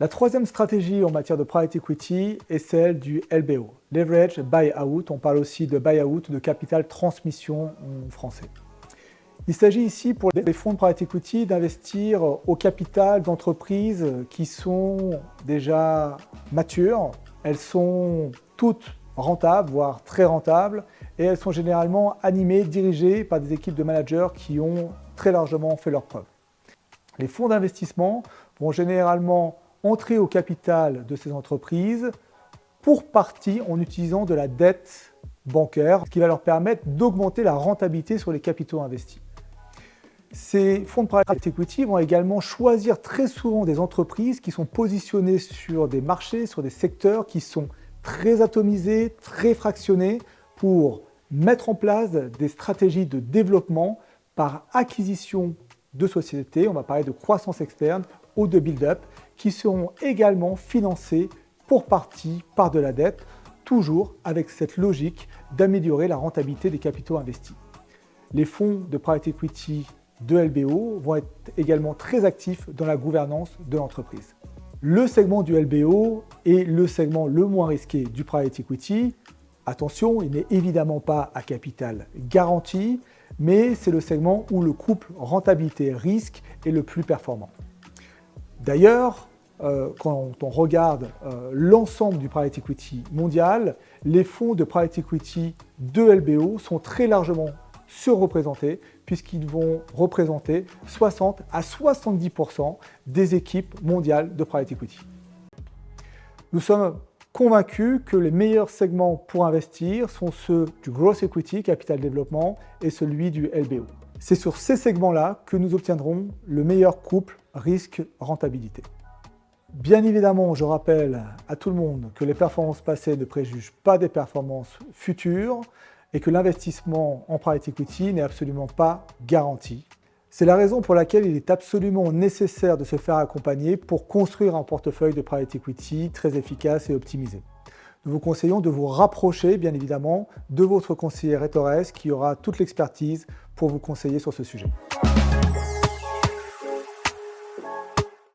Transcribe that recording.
La troisième stratégie en matière de private equity est celle du LBO, Leverage Buyout. On parle aussi de buyout, de capital transmission en français. Il s'agit ici pour les fonds de private equity d'investir au capital d'entreprises qui sont déjà matures. Elles sont toutes rentables, voire très rentables, et elles sont généralement animées, dirigées par des équipes de managers qui ont très largement fait leurs preuves. Les fonds d'investissement vont généralement entrer au capital de ces entreprises pour partie en utilisant de la dette bancaire, ce qui va leur permettre d'augmenter la rentabilité sur les capitaux investis. Ces fonds de private equity vont également choisir très souvent des entreprises qui sont positionnées sur des marchés, sur des secteurs qui sont très atomisés, très fractionnés pour mettre en place des stratégies de développement par acquisition de sociétés, on va parler de croissance externe ou de build-up, qui seront également financées pour partie par de la dette, toujours avec cette logique d'améliorer la rentabilité des capitaux investis. Les fonds de private equity de LBO vont être également très actifs dans la gouvernance de l'entreprise. Le segment du LBO est le segment le moins risqué du private equity. Attention, il n'est évidemment pas à capital garanti, mais c'est le segment où le couple rentabilité-risque est le plus performant. D'ailleurs, quand on regarde l'ensemble du private equity mondial, les fonds de private equity de LBO sont très largement surreprésentés puisqu'ils vont représenter 60 à 70% des équipes mondiales de private equity. Nous sommes convaincus que les meilleurs segments pour investir sont ceux du growth equity, capital développement, et celui du LBO. C'est sur ces segments-là que nous obtiendrons le meilleur couple risque-rentabilité. Bien évidemment, je rappelle à tout le monde que les performances passées ne préjugent pas des performances futures et que l'investissement en private equity n'est absolument pas garanti. C'est la raison pour laquelle il est absolument nécessaire de se faire accompagner pour construire un portefeuille de private equity très efficace et optimisé. Nous vous conseillons de vous rapprocher, bien évidemment, de votre conseiller Retores qui aura toute l'expertise pour vous conseiller sur ce sujet.